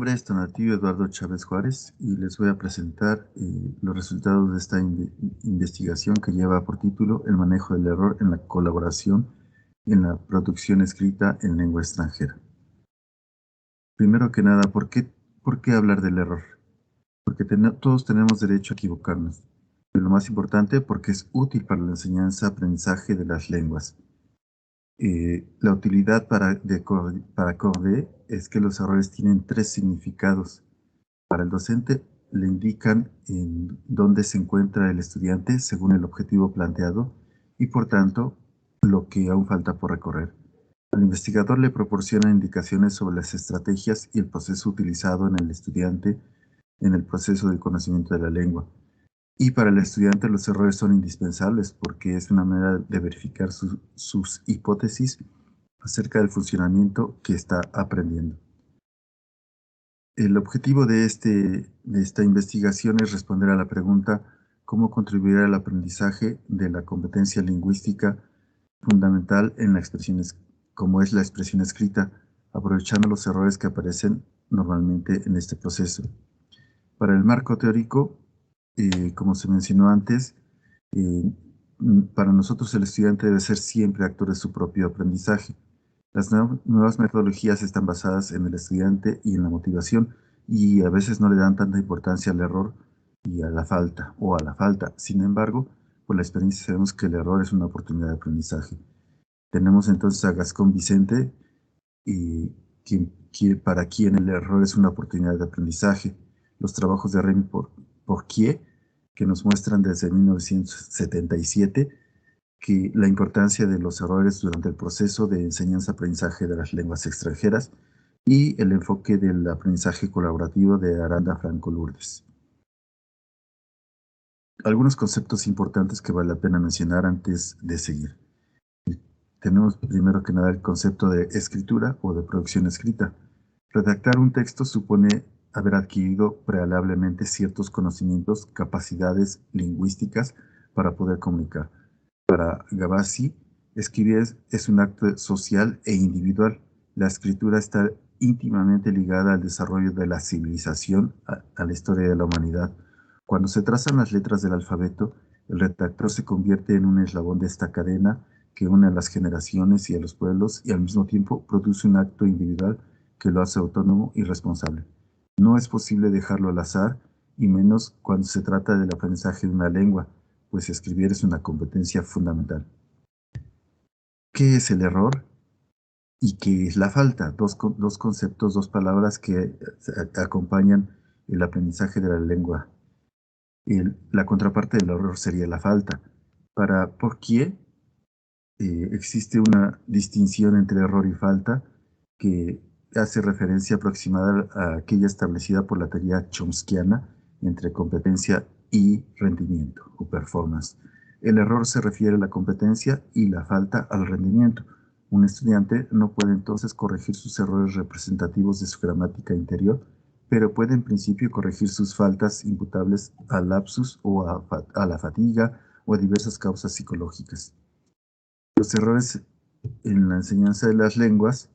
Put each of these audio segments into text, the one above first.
nombre es Tonatiuh Eduardo Chávez Juárez y les voy a presentar los resultados de esta investigación que lleva por título El manejo del error en la colaboración en la producción escrita en lengua extranjera. Primero que nada, ¿por qué hablar del error? Porque todos tenemos derecho a equivocarnos. Pero lo más importante, porque es útil para la enseñanza-aprendizaje de las lenguas. La utilidad para Corday es que los errores tienen tres significados. Para el docente le indican en dónde se encuentra el estudiante según el objetivo planteado y por tanto lo que aún falta por recorrer. Al investigador le proporciona indicaciones sobre las estrategias y el proceso utilizado en el estudiante en el proceso del conocimiento de la lengua. Y para el estudiante los errores son indispensables porque es una manera de verificar sus hipótesis acerca del funcionamiento que está aprendiendo. El objetivo de esta investigación es responder a la pregunta ¿cómo contribuir al aprendizaje de la competencia lingüística fundamental en la como es la expresión escrita, aprovechando los errores que aparecen normalmente en este proceso? Para el marco teórico, como se mencionó antes, eh, para nosotros el estudiante debe ser siempre actor de su propio aprendizaje. Las nuevas metodologías están basadas en el estudiante y en la motivación y a veces no le dan tanta importancia al error y a la falta. Sin embargo, por la experiencia sabemos que el error es una oportunidad de aprendizaje. Tenemos entonces a Gascón Vicente, para quien el error es una oportunidad de aprendizaje. Los trabajos de Remy Porquier, que nos muestran desde 1977 que la importancia de los errores durante el proceso de enseñanza-aprendizaje de las lenguas extranjeras y el enfoque del aprendizaje colaborativo de Aranda Franco Lourdes. Algunos conceptos importantes que vale la pena mencionar antes de seguir. Tenemos primero que nada el concepto de escritura o de producción escrita. Redactar un texto supone haber adquirido prealablemente ciertos conocimientos, capacidades lingüísticas para poder comunicar. Para Gavassi, escribir es un acto social e individual. La escritura está íntimamente ligada al desarrollo de la civilización, a la historia de la humanidad. Cuando se trazan las letras del alfabeto, el redactor se convierte en un eslabón de esta cadena que une a las generaciones y a los pueblos y al mismo tiempo produce un acto individual que lo hace autónomo y responsable. No es posible dejarlo al azar, y menos cuando se trata del aprendizaje de una lengua, pues escribir es una competencia fundamental. ¿Qué es el error? ¿Y qué es la falta? Dos conceptos, dos palabras que acompañan el aprendizaje de la lengua. La contraparte del error sería la falta. Para Porquier, existe una distinción entre error y falta que hace referencia aproximada a aquella establecida por la teoría chomskiana entre competencia y rendimiento o performance. El error se refiere a la competencia y la falta al rendimiento. Un estudiante no puede entonces corregir sus errores representativos de su gramática interior, pero puede en principio corregir sus faltas imputables al lapsus o a la fatiga o a diversas causas psicológicas. Los errores en la enseñanza de las lenguas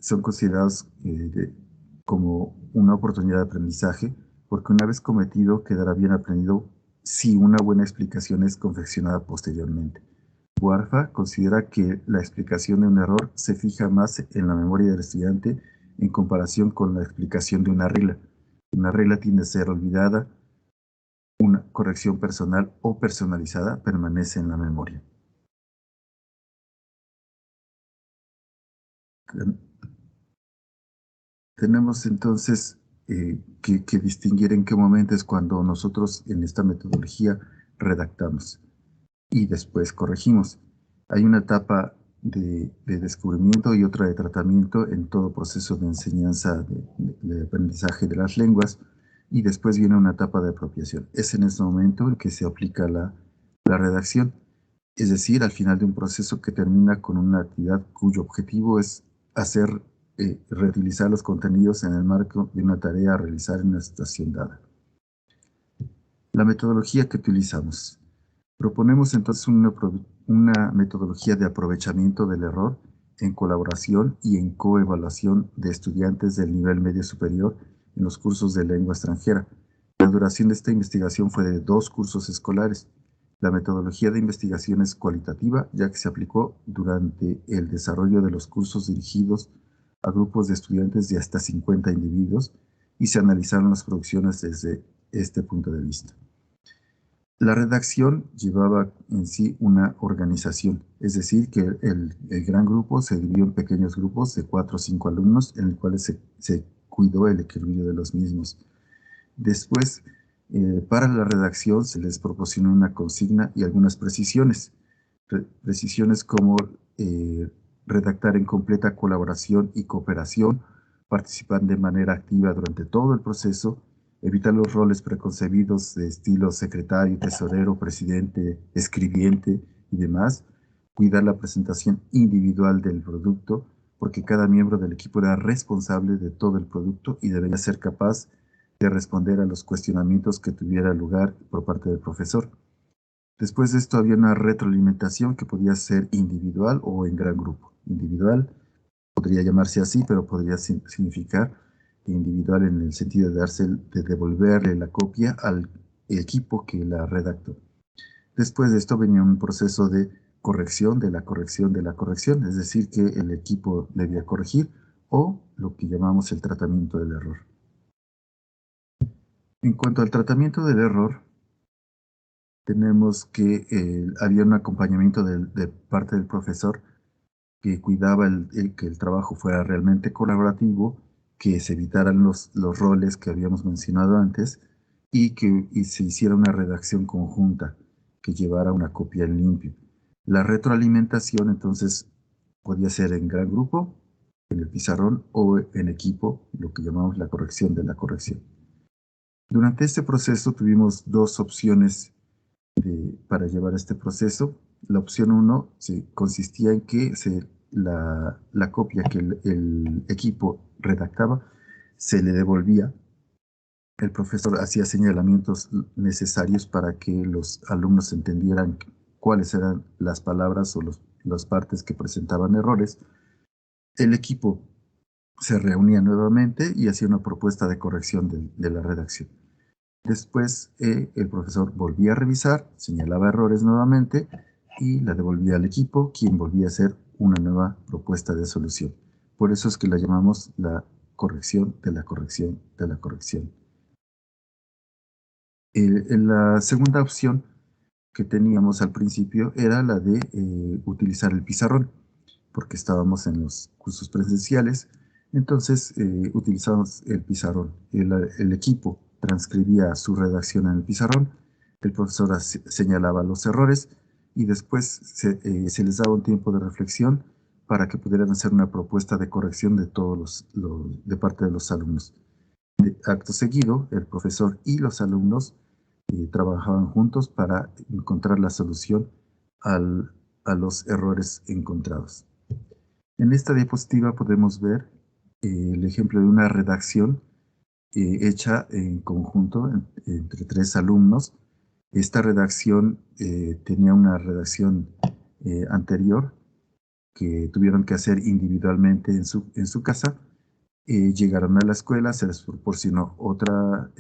son considerados como una oportunidad de aprendizaje, porque una vez cometido quedará bien aprendido si una buena explicación es confeccionada posteriormente. Buarfa considera que la explicación de un error se fija más en la memoria del estudiante en comparación con la explicación de una regla. Una regla tiende a ser olvidada, una corrección personal o personalizada permanece en la memoria. Tenemos entonces que distinguir en qué momento es cuando nosotros en esta metodología redactamos y después corregimos. Hay una etapa de descubrimiento y otra de tratamiento en todo proceso de enseñanza, de aprendizaje de las lenguas, y después viene una etapa de apropiación. Es en ese momento en que se aplica la redacción, es decir, al final de un proceso que termina con una actividad cuyo objetivo es hacer reutilizar los contenidos en el marco de una tarea a realizar en una situación dada. La metodología que utilizamos. Proponemos entonces una metodología de aprovechamiento del error en colaboración y en coevaluación de estudiantes del nivel medio superior en los cursos de lengua extranjera. La duración de esta investigación fue de 2 cursos escolares. La metodología de investigación es cualitativa, ya que se aplicó durante el desarrollo de los cursos dirigidos a grupos de estudiantes de hasta 50 individuos y se analizaron las producciones desde este punto de vista. La redacción llevaba en sí una organización, es decir, que el gran grupo se dividió en pequeños grupos de 4 o 5 alumnos, en los cuales se cuidó el equilibrio de los mismos. Después, para la redacción se les proporcionó una consigna y algunas precisiones. Precisiones como redactar en completa colaboración y cooperación, participar de manera activa durante todo el proceso, evitar los roles preconcebidos de estilo secretario, tesorero, presidente, escribiente y demás, cuidar la presentación individual del producto, porque cada miembro del equipo era responsable de todo el producto y debería ser capaz de responder a los cuestionamientos que tuviera lugar por parte del profesor. Después de esto había una retroalimentación que podía ser individual o en gran grupo. Individual podría llamarse así, pero podría significar individual en el sentido de devolverle la copia al equipo que la redactó. Después de esto venía un proceso de corrección de la corrección de la corrección, es decir, que el equipo debía corregir o lo que llamamos el tratamiento del error. En cuanto al tratamiento del error, tenemos que había un acompañamiento de parte del profesor que cuidaba que el trabajo fuera realmente colaborativo, que se evitaran los roles que habíamos mencionado antes y que se hiciera una redacción conjunta que llevara una copia en limpio. La retroalimentación entonces podía ser en gran grupo, en el pizarrón o en equipo, lo que llamamos la corrección de la corrección. Durante este proceso tuvimos 2 opciones para llevar este proceso. La opción 1 consistía en que la copia que el equipo redactaba se le devolvía. El profesor hacía señalamientos necesarios para que los alumnos entendieran cuáles eran las palabras o las partes que presentaban errores. El equipo se reunía nuevamente y hacía una propuesta de corrección de la redacción. Después el profesor volvía a revisar, señalaba errores nuevamente y la devolvía al equipo, quien volvía a hacer una nueva propuesta de solución. Por eso es que la llamamos la corrección de la corrección de la corrección. La segunda opción que teníamos al principio era la de utilizar el pizarrón, porque estábamos en los cursos presenciales. Entonces utilizamos el pizarrón. El equipo transcribía su redacción en el pizarrón, el profesor señalaba los errores y después se les daba un tiempo de reflexión para que pudieran hacer una propuesta de corrección de todos de parte de los alumnos. Acto seguido, el profesor y los alumnos trabajaban juntos para encontrar la solución a los errores encontrados. En esta diapositiva podemos ver el ejemplo de una redacción hecha en conjunto entre 3 alumnos. Esta redacción tenía una redacción anterior que tuvieron que hacer individualmente en su casa. Llegaron a la escuela, se les proporcionó otra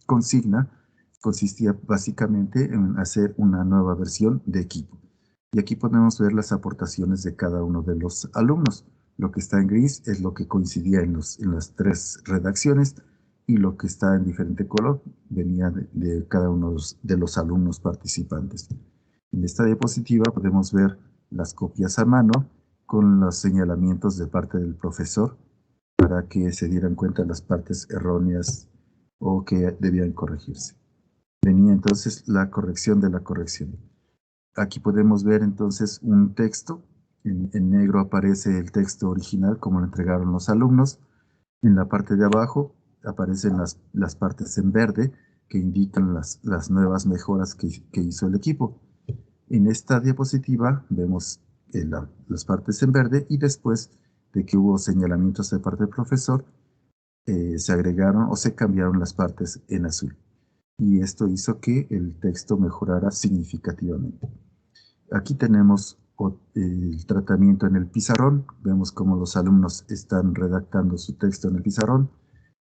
consigna. Consistía básicamente en hacer una nueva versión de equipo. Y aquí podemos ver las aportaciones de cada uno de los alumnos. Lo que está en gris es lo que coincidía en las 3 redacciones y lo que está en diferente color venía de cada uno de los alumnos participantes. En esta diapositiva podemos ver las copias a mano con los señalamientos de parte del profesor para que se dieran cuenta de las partes erróneas o que debían corregirse. Venía entonces la corrección de la corrección. Aquí podemos ver entonces un texto. En negro aparece el texto original como lo entregaron los alumnos. En la parte de abajo aparecen las partes en verde que indican las nuevas mejoras que hizo el equipo. En esta diapositiva vemos las partes en verde y después de que hubo señalamientos de parte del profesor, se agregaron o se cambiaron las partes en azul. Y esto hizo que el texto mejorara significativamente. Aquí tenemos el tratamiento en el pizarrón. Vemos cómo los alumnos están redactando su texto en el pizarrón.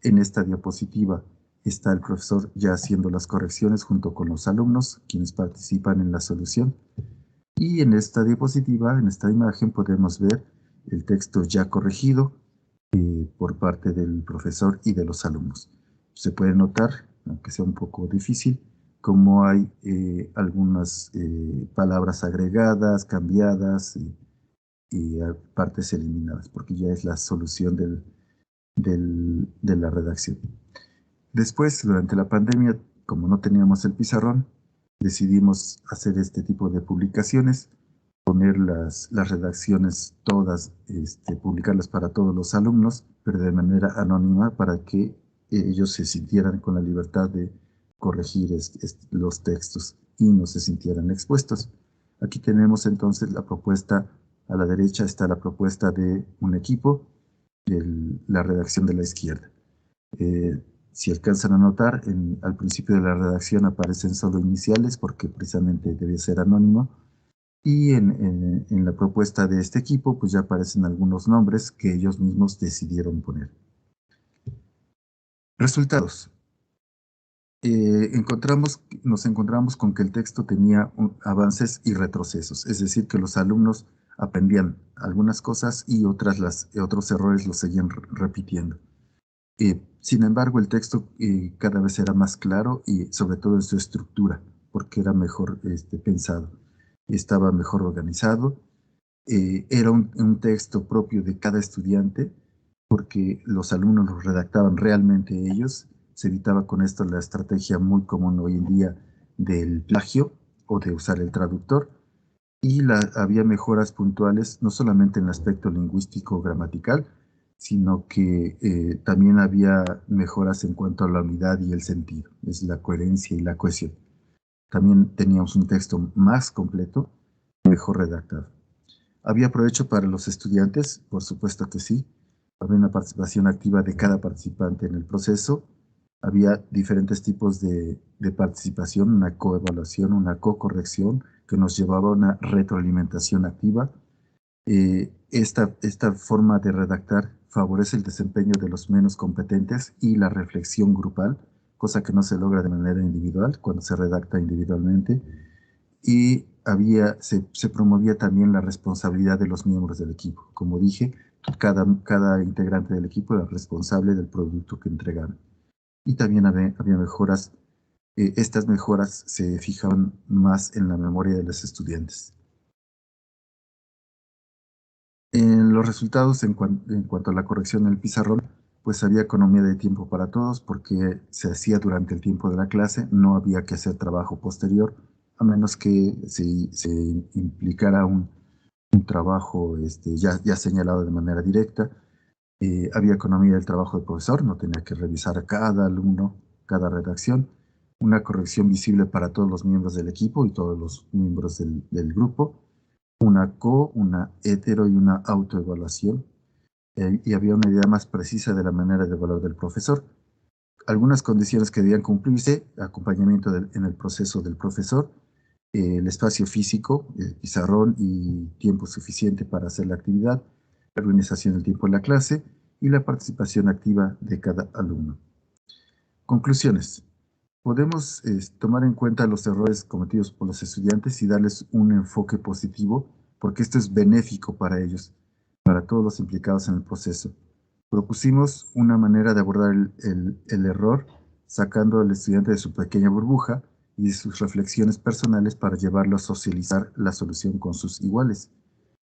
En esta diapositiva está el profesor ya haciendo las correcciones junto con los alumnos, quienes participan en la solución. Y en esta diapositiva, en esta imagen, podemos ver el texto ya corregido por parte del profesor y de los alumnos. Se puede notar, aunque sea un poco difícil, cómo hay algunas palabras agregadas, cambiadas y partes eliminadas, porque ya es la solución de la redacción. Después, durante la pandemia, como no teníamos el pizarrón, decidimos hacer este tipo de publicaciones, poner las redacciones todas, publicarlas para todos los alumnos, pero de manera anónima para que ellos se sintieran con la libertad de corregir los textos y no se sintieran expuestos. Aquí tenemos entonces la propuesta, a la derecha está la propuesta de un equipo, la redacción de la izquierda. Si alcanzan a notar, al principio de la redacción aparecen solo iniciales porque precisamente debe ser anónimo. Y en la propuesta de este equipo, pues ya aparecen algunos nombres que ellos mismos decidieron poner. Resultados. Nos encontramos con que el texto tenía avances y retrocesos, es decir, que los alumnos aprendían algunas cosas y otros errores los seguían repitiendo. Sin embargo, el texto cada vez era más claro y sobre todo en su estructura, porque era mejor pensado, estaba mejor organizado. Era un texto propio de cada estudiante, porque los alumnos los redactaban realmente ellos. Se evitaba con esto la estrategia muy común hoy en día del plagio o de usar el traductor. Y había mejoras puntuales, no solamente en el aspecto lingüístico gramatical, sino que también había mejoras en cuanto a la unidad y el sentido, es la coherencia y la cohesión. También teníamos un texto más completo, mejor redactado. ¿Había provecho para los estudiantes? Por supuesto que sí. Había una participación activa de cada participante en el proceso. Había diferentes tipos de participación, una coevaluación, una cocorrección, que nos llevaba a una retroalimentación activa. Esta forma de redactar favorece el desempeño de los menos competentes y la reflexión grupal, cosa que no se logra de manera individual cuando se redacta individualmente. Y se promovía también la responsabilidad de los miembros del equipo. Como dije, cada integrante del equipo era responsable del producto que entregaban. Y también había mejoras. Estas mejoras se fijaban más en la memoria de los estudiantes. En los resultados, en cuanto a la corrección en el pizarrón, pues había economía de tiempo para todos porque se hacía durante el tiempo de la clase, no había que hacer trabajo posterior, a menos que se implicara un trabajo ya señalado de manera directa. Había economía del trabajo del profesor, no tenía que revisar cada alumno, cada redacción. Una corrección visible para todos los miembros del equipo y todos los miembros del grupo. Una hetero y una autoevaluación. Y había una idea más precisa de la manera de evaluar del profesor. Algunas condiciones que debían cumplirse: acompañamiento en el proceso del profesor, el espacio físico, el pizarrón y tiempo suficiente para hacer la actividad, la organización del tiempo en la clase y la participación activa de cada alumno. Conclusiones. Podemos tomar en cuenta los errores cometidos por los estudiantes y darles un enfoque positivo, porque esto es benéfico para ellos, para todos los implicados en el proceso. Propusimos una manera de abordar el error, sacando al estudiante de su pequeña burbuja y de sus reflexiones personales para llevarlo a socializar la solución con sus iguales.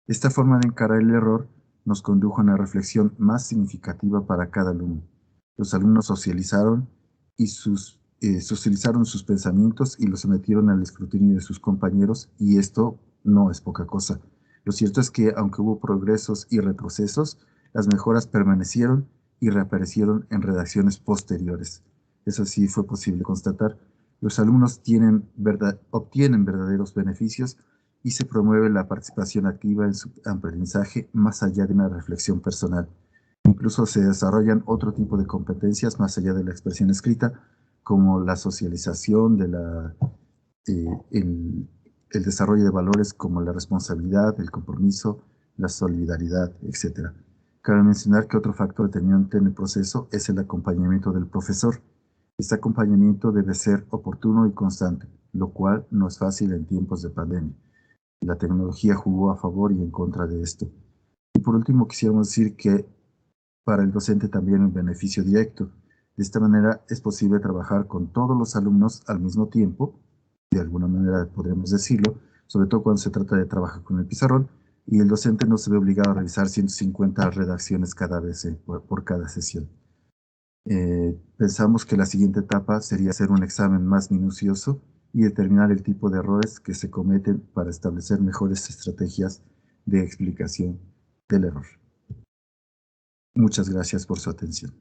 Esta forma de encarar el error nos condujo a una reflexión más significativa para cada alumno. Los alumnos socializaron socializaron sus pensamientos y los sometieron al escrutinio de sus compañeros, y esto no es poca cosa. Lo cierto es que, aunque hubo progresos y retrocesos, las mejoras permanecieron y reaparecieron en redacciones posteriores. Eso sí fue posible constatar. Los alumnos obtienen verdaderos beneficios y se promueve la participación activa en su aprendizaje más allá de una reflexión personal. Incluso se desarrollan otro tipo de competencias más allá de la expresión escrita, como la socialización, el desarrollo de valores como la responsabilidad, el compromiso, la solidaridad, etc. Cabe mencionar que otro factor determinante en el proceso es el acompañamiento del profesor. Este acompañamiento debe ser oportuno y constante, lo cual no es fácil en tiempos de pandemia. La tecnología jugó a favor y en contra de esto. Y por último, quisiéramos decir que para el docente también un beneficio directo. De esta manera es posible trabajar con todos los alumnos al mismo tiempo, de alguna manera podremos decirlo, sobre todo cuando se trata de trabajar con el pizarrón, y el docente no se ve obligado a realizar 150 redacciones cada vez por cada sesión. Pensamos que la siguiente etapa sería hacer un examen más minucioso y determinar el tipo de errores que se cometen para establecer mejores estrategias de explicación del error. Muchas gracias por su atención.